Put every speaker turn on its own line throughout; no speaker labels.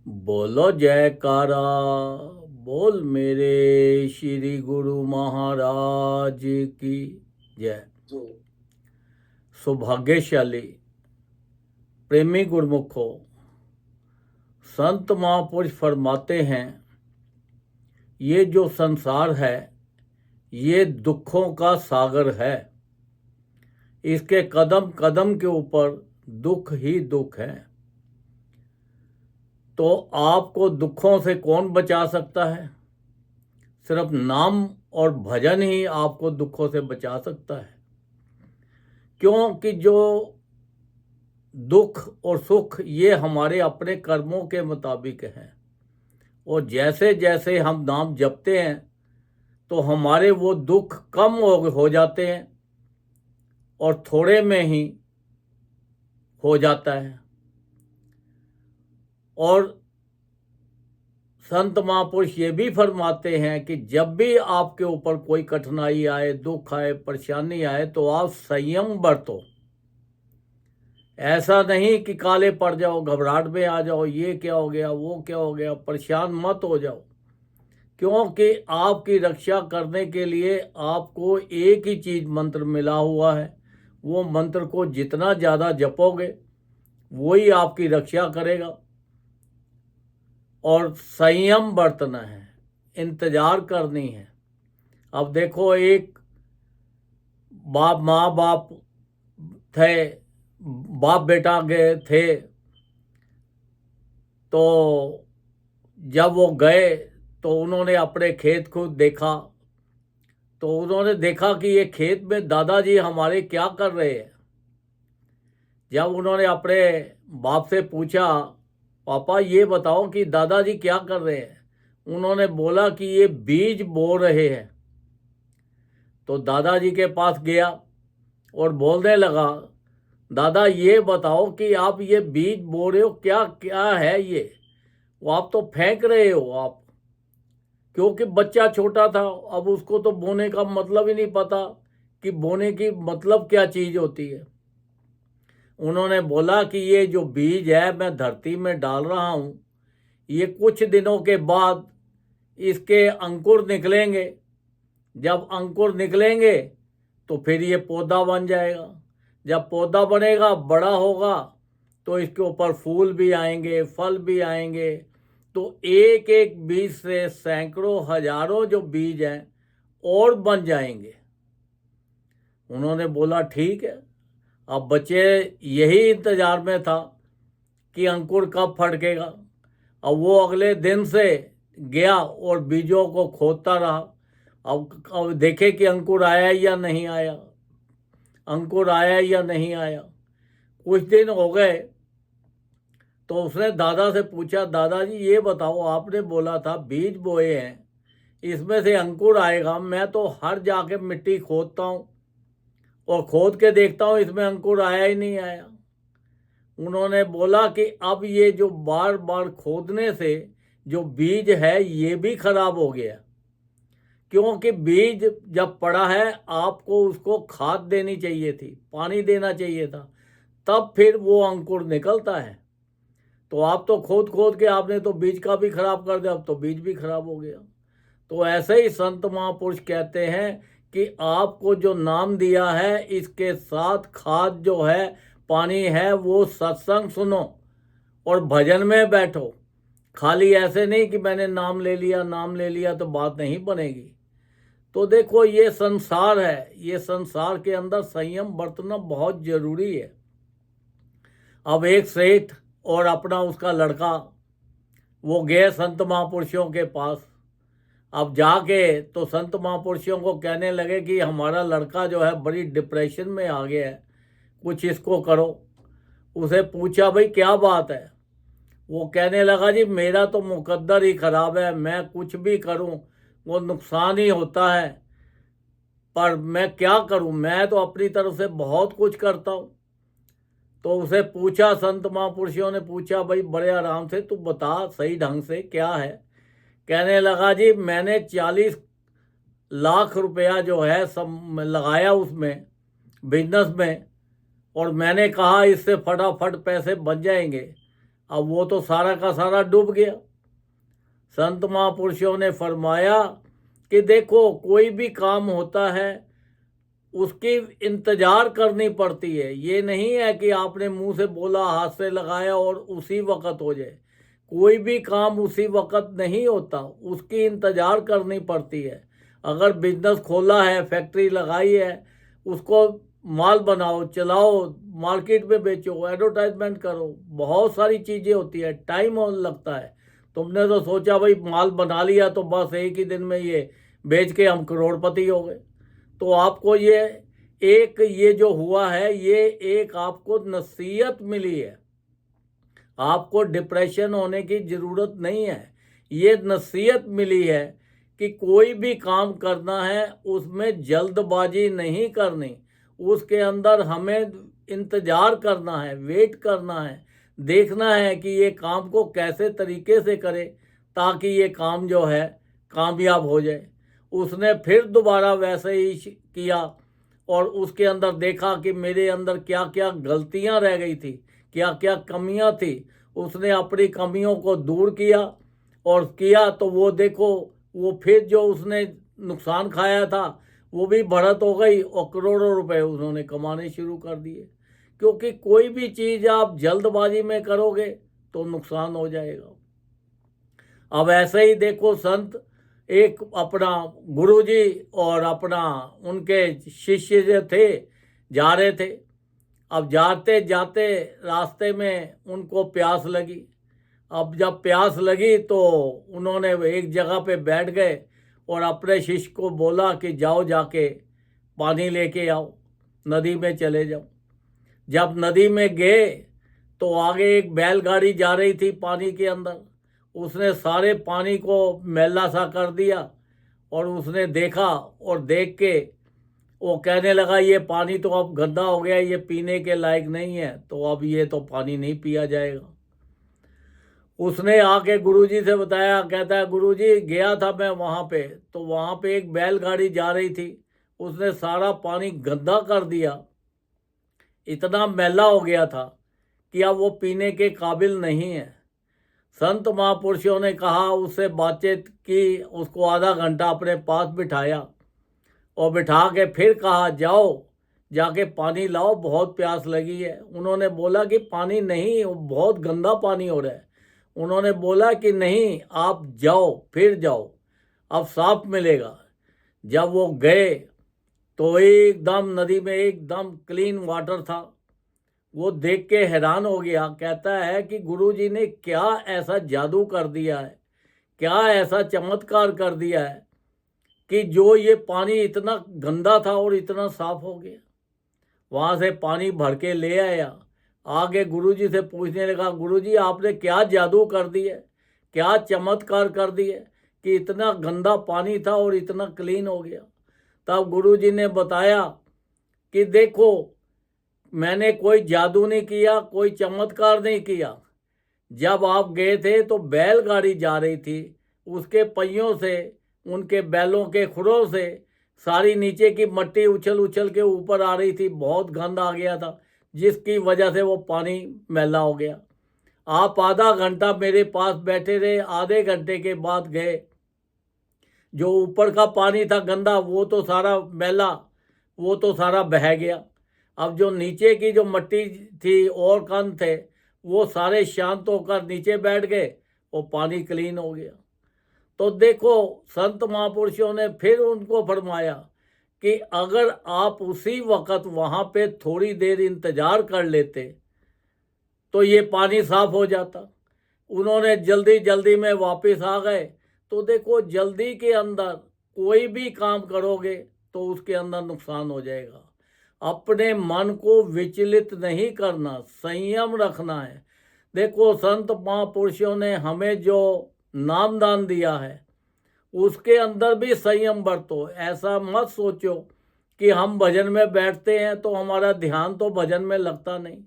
बोलो जयकारा, बोल मेरे श्री गुरु महाराज की जय। सौभाग्यशाली प्रेमी गुरमुखो, संत महापुरुष फरमाते हैं, ये जो संसार है ये दुखों का सागर है। इसके कदम कदम के ऊपर दुख ही दुख है। तो आपको दुखों से कौन बचा सकता है? सिर्फ नाम और भजन ही आपको दुखों से बचा सकता है। क्योंकि जो दुख और सुख ये हमारे अपने कर्मों के मुताबिक हैं, और जैसे जैसे हम नाम जपते हैं तो हमारे वो दुख कम हो जाते हैं और थोड़े में ही हो जाता है। और संत महापुरुष ये भी फरमाते हैं कि जब भी आपके ऊपर कोई कठिनाई आए, दुख आए, परेशानी आए तो आप संयम बरतो। ऐसा नहीं कि काले पड़ जाओ, घबराहट में आ जाओ, ये क्या हो गया, वो क्या हो गया, परेशान मत हो जाओ। क्योंकि आपकी रक्षा करने के लिए आपको एक ही चीज़ मंत्र मिला हुआ है। वो मंत्र को जितना ज़्यादा जपोगे वही आपकी रक्षा करेगा। और संयम बरतना है, इंतज़ार करनी है। अब देखो, एक माँ बाप थे, बाप बेटा गए थे, तो जब वो गए तो उन्होंने अपने खेत को देखा। तो उन्होंने देखा कि ये खेत में दादाजी हमारे क्या कर रहे हैं। जब उन्होंने अपने बाप से पूछा, पापा ये बताओ कि दादाजी क्या कर रहे हैं, उन्होंने बोला कि ये बीज बो रहे हैं। तो दादाजी के पास गया और बोलने लगा, दादा ये बताओ कि आप ये बीज बो रहे हो, क्या क्या है ये, वो आप तो फेंक रहे हो आप। क्योंकि बच्चा छोटा था, अब उसको तो बोने का मतलब ही नहीं पता कि बोने की मतलब क्या चीज़ होती है। उन्होंने बोला कि ये जो बीज है मैं धरती में डाल रहा हूँ, ये कुछ दिनों के बाद इसके अंकुर निकलेंगे। जब अंकुर निकलेंगे तो फिर ये पौधा बन जाएगा। जब पौधा बनेगा, बड़ा होगा, तो इसके ऊपर फूल भी आएंगे, फल भी आएंगे। तो एक एक बीज से सैकड़ों हजारों जो बीज हैं और बन जाएंगे। उन्होंने बोला ठीक है। अब बच्चे यही इंतजार में था कि अंकुर कब फटकेगा। अब वो अगले दिन से गया और बीजों को खोदता रहा। अब देखे कि अंकुर आया या नहीं आया, अंकुर आया या नहीं आया। कुछ दिन हो गए तो उसने दादा से पूछा, दादाजी ये बताओ, आपने बोला था बीज बोए हैं, इसमें से अंकुर आएगा। मैं तो हर जाके मिट्टी खोदता हूँ और खोद के देखता हूँ, इसमें अंकुर आया ही नहीं आया। उन्होंने बोला कि अब ये जो बार बार खोदने से जो बीज है ये भी खराब हो गया। क्योंकि बीज जब पड़ा है आपको उसको खाद देनी चाहिए थी, पानी देना चाहिए था, तब फिर वो अंकुर निकलता है। तो आप तो खोद खोद के आपने तो बीज का भी खराब कर दिया, अब तो बीज भी खराब हो गया। तो ऐसे ही संत महापुरुष कहते हैं कि आपको जो नाम दिया है इसके साथ खाद जो है, पानी है, वो सत्संग सुनो और भजन में बैठो। खाली ऐसे नहीं कि मैंने नाम ले लिया, नाम ले लिया तो बात नहीं बनेगी। तो देखो, ये संसार है, ये संसार के अंदर संयम बरतना बहुत जरूरी है। अब एक सेठ और अपना उसका लड़का वो गए संत महापुरुषों के पास। अब जाके तो संत महापुरुषों को कहने लगे कि हमारा लड़का जो है बड़ी डिप्रेशन में आ गया है, कुछ इसको करो। उसे पूछा, भाई क्या बात है? वो कहने लगा, जी मेरा तो मुकद्दर ही खराब है, मैं कुछ भी करूं वो नुकसान ही होता है, पर मैं क्या करूं, मैं तो अपनी तरफ से बहुत कुछ करता हूं। तो उसे पूछा, संत महापुरुषों ने पूछा, भाई बड़े आराम से तू बता सही ढंग से क्या है। कहने लगा, जी मैंने 40 लाख रुपया जो है सब लगाया उसमें, बिजनेस में, और मैंने कहा इससे फटाफट पैसे बन जाएंगे। अब वो तो सारा का सारा डूब गया। संत महापुरुषों ने फरमाया कि देखो, कोई भी काम होता है उसकी इंतजार करनी पड़ती है। ये नहीं है कि आपने मुंह से बोला, हाथ से लगाया और उसी वक्त हो जाए। कोई भी काम उसी वक्त नहीं होता, उसकी इंतजार करनी पड़ती है। अगर बिजनेस खोला है, फैक्ट्री लगाई है, उसको माल बनाओ, चलाओ, मार्केट में बेचो, एडवर्टाइजमेंट करो, बहुत सारी चीज़ें होती है, टाइम और लगता है। तुमने तो सोचा भाई माल बना लिया तो बस एक ही दिन में ये बेच के हम करोड़पति हो गए। तो आपको ये जो हुआ है, ये एक आपको नसीहत मिली है। आपको डिप्रेशन होने की ज़रूरत नहीं है। ये नसीहत मिली है कि कोई भी काम करना है उसमें जल्दबाजी नहीं करनी, उसके अंदर हमें इंतज़ार करना है, वेट करना है, देखना है कि ये काम को कैसे तरीके से करें ताकि ये काम जो है कामयाब हो जाए। उसने फिर दोबारा वैसे ही किया और उसके अंदर देखा कि मेरे अंदर क्या क्या गलतियां रह गई थी, क्या क्या कमियां थी। उसने अपनी कमियों को दूर किया और किया तो वो देखो, वो फिर जो उसने नुकसान खाया था वो भी बढ़त हो गई और करोड़ों रुपए उन्होंने कमाने शुरू कर दिए। क्योंकि कोई भी चीज़ आप जल्दबाजी में करोगे तो नुकसान हो जाएगा। अब ऐसे ही देखो, संत एक अपना गुरुजी और अपना उनके शिष्य जो थे जा रहे थे। अब जाते जाते रास्ते में उनको प्यास लगी। अब जब प्यास लगी तो उन्होंने एक जगह पे बैठ गए और अपने शिष्य को बोला कि जाओ जाके पानी लेके आओ, नदी में चले जाओ। जब नदी में गए तो आगे एक बैलगाड़ी जा रही थी पानी के अंदर। उसने सारे पानी को मैला सा कर दिया और उसने देखा और देख के वो कहने लगा, ये पानी तो अब गंदा हो गया, ये पीने के लायक नहीं है, तो अब ये तो पानी नहीं पिया जाएगा। उसने आके गुरुजी से बताया, कहता है गुरुजी गया था मैं वहाँ पे, तो वहाँ पे एक बैलगाड़ी जा रही थी, उसने सारा पानी गंदा कर दिया, इतना मैला हो गया था कि अब वो पीने के काबिल नहीं है। संत महापुरुषों ने कहा, उससे बातचीत की, उसको आधा घंटा अपने पास बिठाया और बिठा के फिर कहा जाओ जाके पानी लाओ, बहुत प्यास लगी है। उन्होंने बोला कि पानी नहीं, वो बहुत गंदा पानी हो रहा है। उन्होंने बोला कि नहीं, आप जाओ, फिर जाओ, अब साफ मिलेगा। जब वो गए तो एकदम नदी में एकदम क्लीन वाटर था। वो देख के हैरान हो गया, कहता है कि गुरुजी ने क्या ऐसा जादू कर दिया है, क्या ऐसा चमत्कार कर दिया है कि जो ये पानी इतना गंदा था और इतना साफ हो गया। वहाँ से पानी भर के ले आया, आगे गुरुजी से पूछने लगा, गुरुजी आपने क्या जादू कर दिया, क्या चमत्कार कर दिया कि इतना गंदा पानी था और इतना क्लीन हो गया। तब गुरुजी ने बताया कि देखो, मैंने कोई जादू नहीं किया, कोई चमत्कार नहीं किया। जब आप गए थे तो बैलगाड़ी जा रही थी, उसके पहियों से, उनके बैलों के खुरों से सारी नीचे की मट्टी उछल उछल के ऊपर आ रही थी, बहुत गंद आ गया था, जिसकी वजह से वो पानी मैला हो गया। आप आधा घंटा मेरे पास बैठे रहे, आधे घंटे के बाद गए, जो ऊपर का पानी था गंदा वो तो सारा मैला, वो तो सारा बह गया। अब जो नीचे की जो मट्टी थी और कंद थे, वो सारे शांत होकर नीचे बैठ गए, वो पानी क्लीन हो गया। तो देखो, संत महापुरुषों ने फिर उनको फरमाया कि अगर आप उसी वक्त वहाँ पे थोड़ी देर इंतजार कर लेते तो ये पानी साफ हो जाता। उन्होंने जल्दी जल्दी में वापस आ गए। तो देखो, जल्दी के अंदर कोई भी काम करोगे तो उसके अंदर नुकसान हो जाएगा। अपने मन को विचलित नहीं करना, संयम रखना है। देखो, संत महापुरुषों ने हमें जो नामदान दिया है उसके अंदर भी संयम बरतो। ऐसा मत सोचो कि हम भजन में बैठते हैं तो हमारा ध्यान तो भजन में लगता नहीं।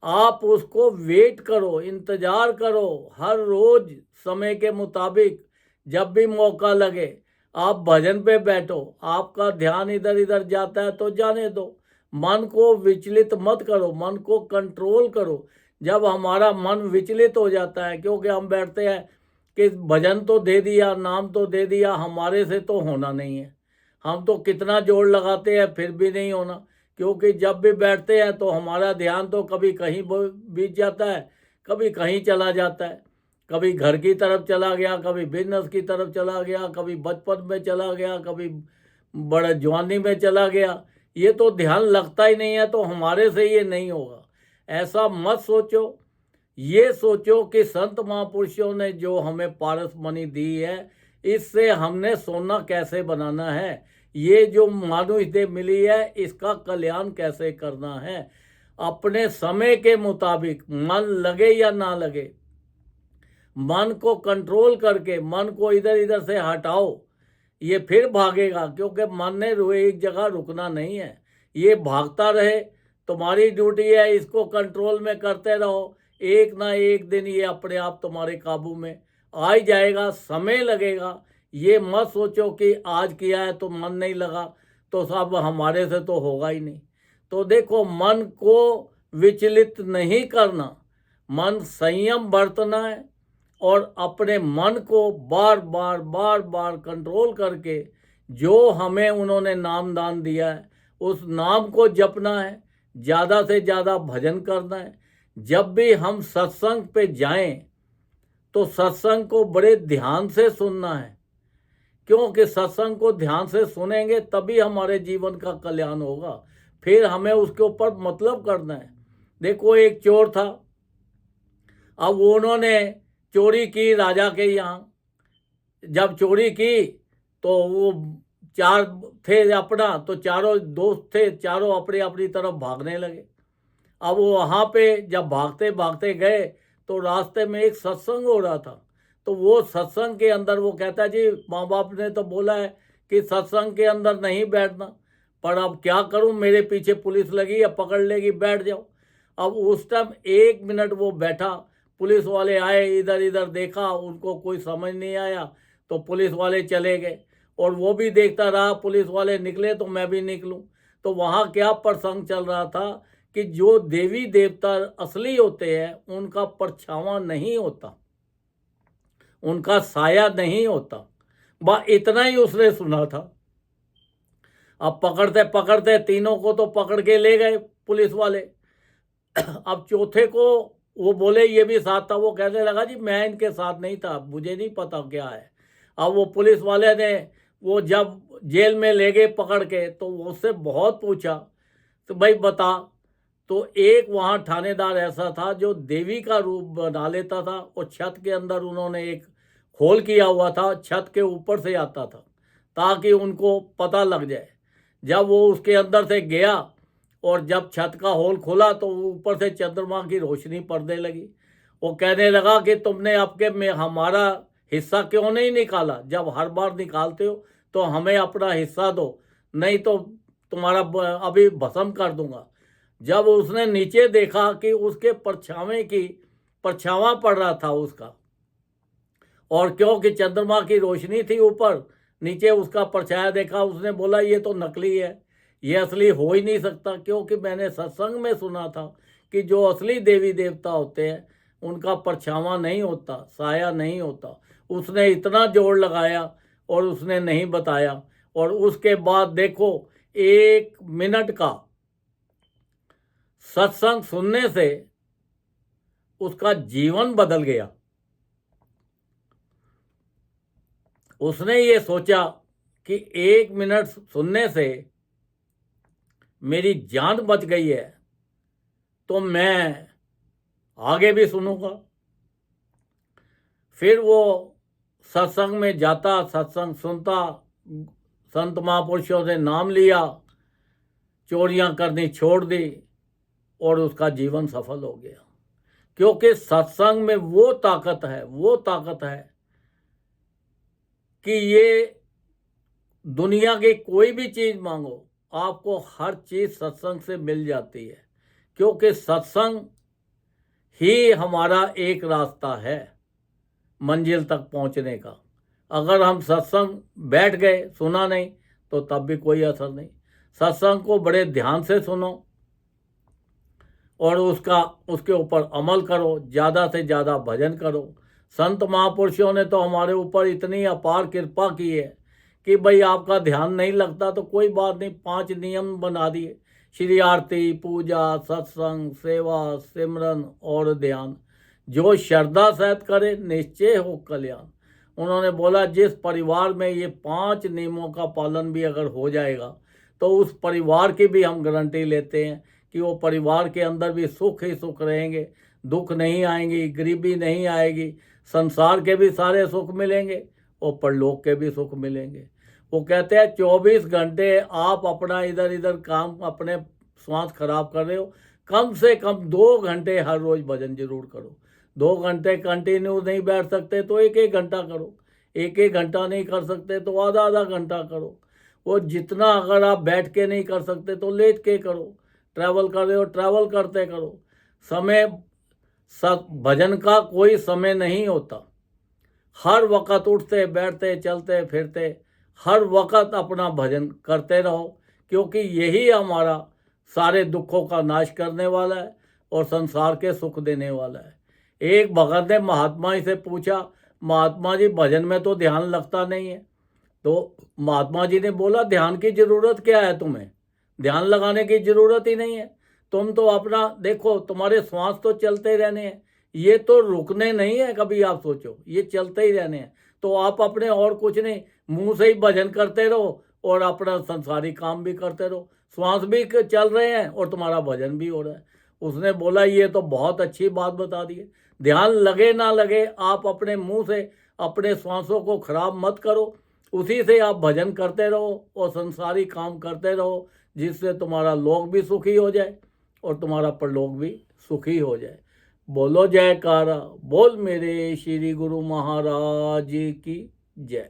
आप उसको वेट करो, इंतजार करो, हर रोज समय के मुताबिक जब भी मौका लगे आप भजन पे बैठो। आपका ध्यान इधर इधर जाता है तो जाने दो, मन को विचलित मत करो, मन को कंट्रोल करो। जब हमारा मन विचलित हो जाता है, क्योंकि हम बैठते हैं कि भजन तो दे दिया, नाम तो दे दिया, हमारे से तो होना नहीं है, हम तो कितना जोर लगाते हैं फिर भी नहीं होना। क्योंकि जब भी बैठते हैं तो हमारा ध्यान तो कभी कहीं बीत जाता है, कभी कहीं चला जाता है, कभी घर की तरफ चला गया, कभी बिजनेस की तरफ चला गया, कभी बचपन में चला गया, कभी बड़े जवानी में चला गया। ये तो ध्यान लगता ही नहीं है, तो हमारे से ये नहीं होगा। ऐसा मत सोचो। ये सोचो कि संत महापुरुषों ने जो हमें पारस मणि दी है, इससे हमने सोना कैसे बनाना है, ये जो मानुष देह मिली है इसका कल्याण कैसे करना है। अपने समय के मुताबिक मन लगे या ना लगे, मन को कंट्रोल करके मन को इधर इधर से हटाओ, ये फिर भागेगा। क्योंकि मन ने एक जगह रुकना नहीं है, ये भागता रहे। तुम्हारी ड्यूटी है इसको कंट्रोल में करते रहो, एक ना एक दिन ये अपने आप तुम्हारे काबू में आ ही जाएगा। समय लगेगा, ये मत सोचो कि आज किया है तो मन नहीं लगा तो सब हमारे से तो होगा ही नहीं। तो देखो, मन को विचलित नहीं करना, मन संयम बरतना है और अपने मन को बार बार कंट्रोल करके जो हमें उन्होंने नाम दान दिया है उस नाम को जपना है, ज़्यादा से ज़्यादा भजन करना है। जब भी हम सत्संग पे जाएं तो सत्संग को बड़े ध्यान से सुनना है, क्योंकि सत्संग को ध्यान से सुनेंगे तभी हमारे जीवन का कल्याण होगा। फिर हमें उसके ऊपर मतलब करना है। देखो, एक चोर था, अब उन्होंने चोरी की राजा के यहाँ। जब चोरी की तो वो चार थे अपना, तो चारों दोस्त थे, चारों अपनी अपनी तरफ भागने लगे। अब वो वहाँ पे जब भागते भागते गए तो रास्ते में एक सत्संग हो रहा था। तो वो सत्संग के अंदर वो कहता, जी माँ बाप ने तो बोला है कि सत्संग के अंदर नहीं बैठना, पर अब क्या करूँ, मेरे पीछे पुलिस लगी है, पकड़ लेगी, बैठ जाओ। अब उस टाइम 1 मिनट वो बैठा, पुलिस वाले आए, इधर इधर देखा, उनको कोई समझ नहीं आया तो पुलिस वाले चले गए। और वो भी देखता रहा, पुलिस वाले निकले तो मैं भी निकलूं। तो वहाँ क्या प्रसंग चल रहा था कि जो देवी देवता असली होते हैं उनका परछावा नहीं होता, उनका साया नहीं होता। बस इतना ही उसने सुना था। अब पकड़ते पकड़ते तीनों को तो पकड़ के ले गए पुलिस वाले। अब चौथे को वो बोले ये भी साथ था, वो कहने लगा, जी मैं इनके साथ नहीं था, मुझे नहीं पता क्या है। अब वो पुलिस वाले ने वो जब जेल में ले गए पकड़ के तो उससे बहुत पूछा, तो भाई बता। तो एक वहाँ थानेदार ऐसा था जो देवी का रूप बना लेता था, और छत के अंदर उन्होंने एक होल किया हुआ था, छत के ऊपर से आता था ताकि उनको पता लग जाए। जब वो उसके अंदर से गया और जब छत का होल खोला तो ऊपर से चंद्रमा की रोशनी पड़ने लगी। वो कहने लगा कि तुमने आपके में हमारा हिस्सा क्यों नहीं निकाला, जब हर बार निकालते हो तो हमें अपना हिस्सा दो, नहीं तो तुम्हारा अभी भस्म कर दूंगा। जब उसने नीचे देखा कि उसके परछावा पड़ रहा था उसका, और क्योंकि चंद्रमा की रोशनी थी ऊपर, नीचे उसका परछाया देखा, उसने बोला ये तो नकली है, ये असली हो ही नहीं सकता। क्योंकि मैंने सत्संग में सुना था कि जो असली देवी देवता होते हैं उनका परछावा नहीं होता, साया नहीं होता। उसने इतना जोर लगाया और उसने नहीं बताया, और उसके बाद देखो 1 मिनट का सत्संग सुनने से उसका जीवन बदल गया। उसने ये सोचा कि 1 मिनट सुनने से मेरी जान बच गई है तो मैं आगे भी सुनूंगा। फिर वो सत्संग में जाता, सत्संग सुनता, संत महापुरुषों से नाम लिया, चोरियां करनी छोड़ दी और उसका जीवन सफल हो गया। क्योंकि सत्संग में वो ताकत है कि ये दुनिया की कोई भी चीज़ मांगो, आपको हर चीज़ सत्संग से मिल जाती है। क्योंकि सत्संग ही हमारा एक रास्ता है मंजिल तक पहुंचने का। अगर हम सत्संग बैठ गए, सुना नहीं, तो तब भी कोई असर नहीं। सत्संग को बड़े ध्यान से सुनो, और उसके ऊपर अमल करो, ज़्यादा से ज़्यादा भजन करो। संत महापुरुषों ने तो हमारे ऊपर इतनी अपार कृपा की है कि भाई आपका ध्यान नहीं लगता तो कोई बात नहीं, 5 नियम बना दिए। श्री आरती, पूजा, सत्संग, सेवा, सिमरन और ध्यान, जो श्रद्धा सहित करे निश्चय हो कल्याण। उन्होंने बोला जिस परिवार में ये 5 नियमों का पालन भी अगर हो जाएगा तो उस परिवार की भी हम गारंटी लेते हैं कि वो परिवार के अंदर भी सुख ही सुख रहेंगे, दुख नहीं आएंगी, गरीबी नहीं आएगी, संसार के भी सारे सुख मिलेंगे और परलोक के भी सुख मिलेंगे। वो कहते हैं 24 घंटे आप अपना इधर इधर काम, अपने श्वास खराब कर रहे हो, कम से कम 2 घंटे हर रोज भजन जरूर करो। 2 घंटे कंटिन्यू नहीं बैठ सकते तो 1-1 घंटा करो, 1-1 घंटा नहीं कर सकते तो आधा-आधा घंटा करो। वो जितना अगर आप बैठ के नहीं कर सकते तो लेट के करो, ट्रैवल कर रहे हो ट्रैवल करते करो। समय भजन का कोई समय नहीं होता, हर वक्त उठते बैठते चलते फिरते हर वक्त अपना भजन करते रहो, क्योंकि यही हमारा सारे दुखों का नाश करने वाला है और संसार के सुख देने वाला है। एक भगत ने महात्मा जी से पूछा, महात्मा जी भजन में तो ध्यान लगता नहीं है। तो महात्मा जी ने बोला ध्यान की जरूरत क्या है, तुम्हें ध्यान लगाने की जरूरत ही नहीं है। तुम तो अपना देखो, तुम्हारे श्वास तो चलते रहने हैं, ये तो रुकने नहीं है, कभी आप सोचो ये चलते ही रहने हैं। तो आप अपने और कुछ नहीं, मुंह से ही भजन करते रहो और अपना संसारी काम भी करते रहो, श्वास भी चल रहे हैं और तुम्हारा भजन भी हो रहा है। उसने बोला ये तो बहुत अच्छी बात बता दी है, ध्यान लगे ना लगे आप अपने मुंह से अपने श्वासों को खराब मत करो, उसी से आप भजन करते रहो और संसारी काम करते रहो, जिससे तुम्हारा लोक भी सुखी हो जाए और तुम्हारा परलोक भी सुखी हो जाए। बोलो जयकारा, बोल मेरे श्री गुरु महाराज की जय।